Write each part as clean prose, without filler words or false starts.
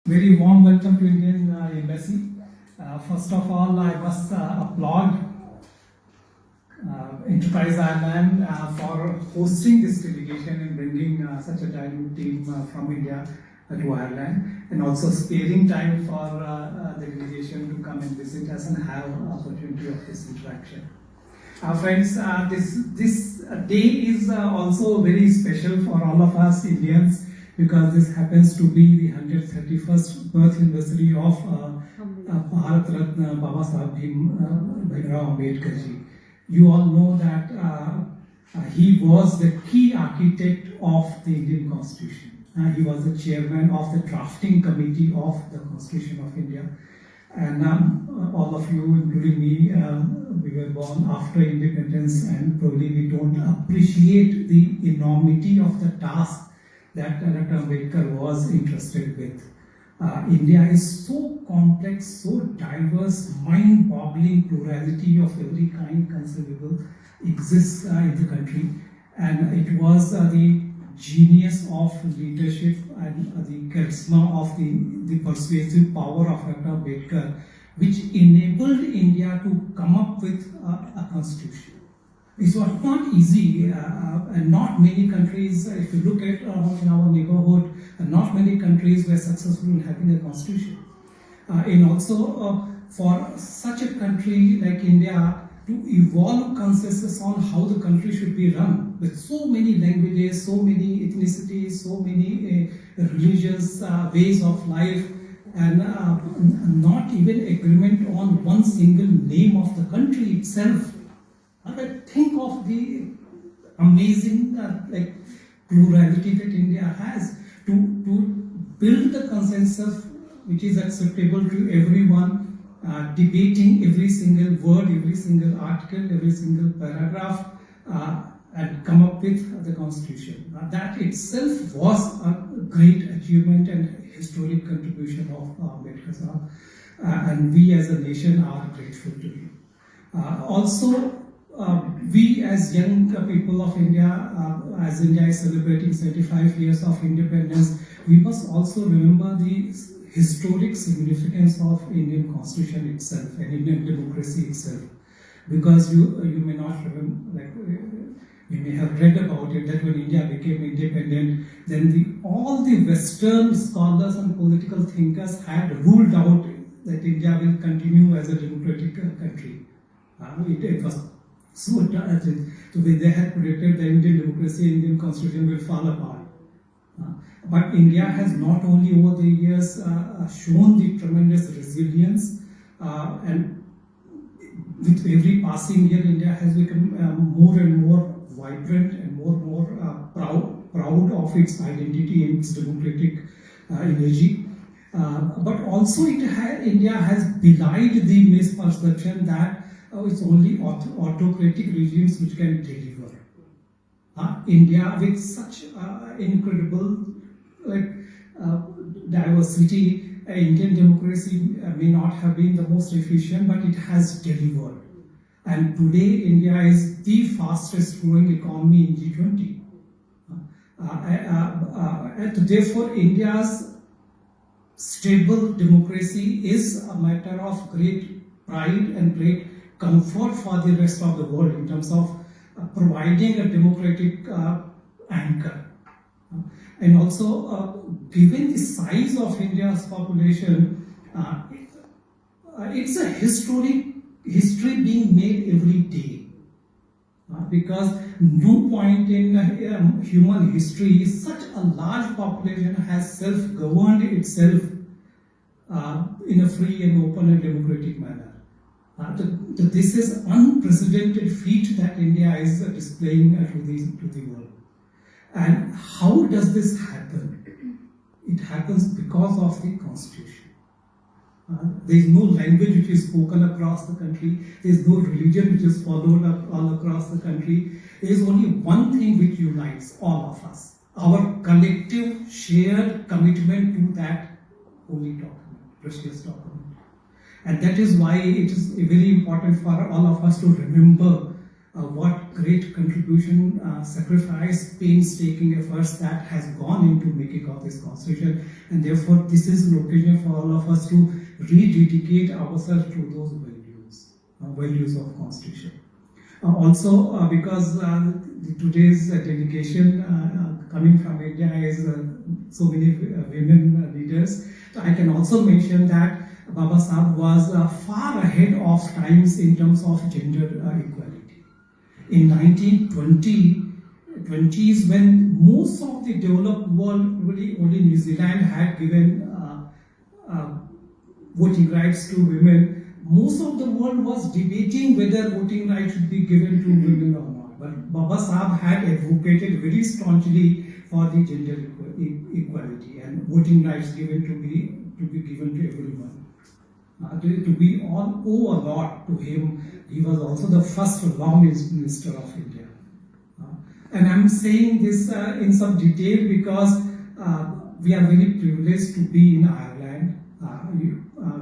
Very warm welcome to Indian Embassy. First of all, I must applaud Enterprise Ireland for hosting this delegation and bringing such a dynamic team from India to Ireland, and also sparing time for the delegation to come and visit us and have opportunity of this interaction. Friends, this day is also very special for all of us Indians, because this happens to be the 131st birth anniversary of Bharat Ratna Baba Sahib Bhimrao Ambedkar ji. You all know that he was the key architect of the Indian Constitution. He was the chairman of the drafting committee of the Constitution of India. And all of you, including me, we were born after independence, and probably we don't appreciate the enormity of the task that Dr. Ambedkar was interested with. India is so complex, so diverse, mind-boggling plurality of every kind conceivable exists in the country, and it was the genius of leadership and the charisma of the persuasive power of Dr. Ambedkar which enabled India to come up with a constitution. This was not easy, and not many countries, if you look at in our neighborhood, not many countries were successful in having a constitution. And also for such a country like India to evolve consensus on how the country should be run, with so many languages, so many ethnicities, so many religious ways of life, and not even agreement on one single name of the country itself. Think of the amazing plurality that India has to build the consensus which is acceptable to everyone, debating every single word, every single article, every single paragraph, and come up with the constitution. That itself was a great achievement and historic contribution of Ambedkar Sahab, and we as a nation are grateful to him. Also, we as young people of India, as India is celebrating 75 years of independence, we must also remember the historic significance of Indian Constitution itself and Indian democracy itself. Because you may not remember, you may have read about it, that when India became independent, then all the Western scholars and political thinkers had ruled out that India will continue as a democratic country. It was so when they had predicted the Indian democracy, Indian constitution will fall apart. But India has not only over the years shown the tremendous resilience, and with every passing year, India has become more and more vibrant and more proud of its identity and its democratic energy. But also India has belied the misperception that it's only autocratic regimes which can deliver. India, with such incredible diversity, Indian democracy may not have been the most efficient, but it has delivered. And today, India is the fastest growing economy in G20. And therefore, India's stable democracy is a matter of great pride and great comfort for the rest of the world in terms of providing a democratic anchor. And also, given the size of India's population, it's a history being made every day. Because no point in human history such a large population has self-governed itself in a free and open and democratic manner. This is unprecedented feat that India is displaying to the world. And how does this happen? It happens because of the Constitution. There is no language which is spoken across the country. There is no religion which is followed all across the country. There is only one thing which unites all of us: our collective shared commitment to that holy document, precious document. And that is why it is very important for all of us to remember what great contribution, sacrifice, painstaking efforts that has gone into making of this constitution, and therefore this is an occasion for all of us to rededicate ourselves to those values of constitution. Also, because today's delegation coming from India is so many women leaders, so I can also mention that Baba Sahib was far ahead of times in terms of gender equality. In 1920s, when most of the developed world, really only New Zealand had given voting rights to women, most of the world was debating whether voting rights should be given to women or not. But Baba Sahib had advocated very staunchly for the gender equality and voting rights given to be given to everyone. To be all owe a lot to him. He was also the first law minister of India. And I'm saying this in some detail because we are very privileged to be in Ireland.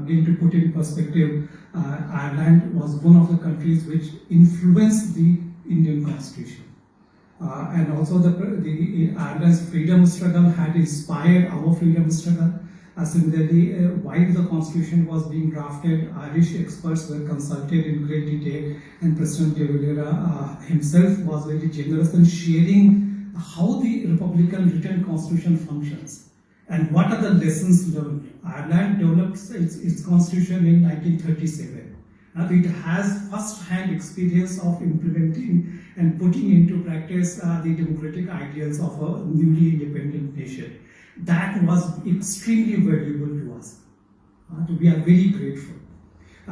Again, to put in perspective, Ireland was one of the countries which influenced the Indian Constitution. And also the Ireland's freedom struggle had inspired our freedom struggle. Similarly, while the Constitution was being drafted, Irish experts were consulted in great detail, and President De Valera himself was very generous in sharing how the Republican written Constitution functions and what are the lessons learned. Ireland developed its Constitution in 1937. It has first-hand experience of implementing and putting into practice the democratic ideals of a newly independent nation. That was extremely valuable to us. We are very grateful.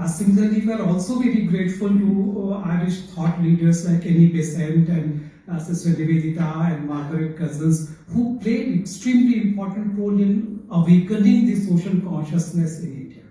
Similarly, we are also very grateful to Irish thought leaders like Annie Besant and Sister Nivedita and Margaret Cousins, who played extremely important role in awakening the social consciousness in India.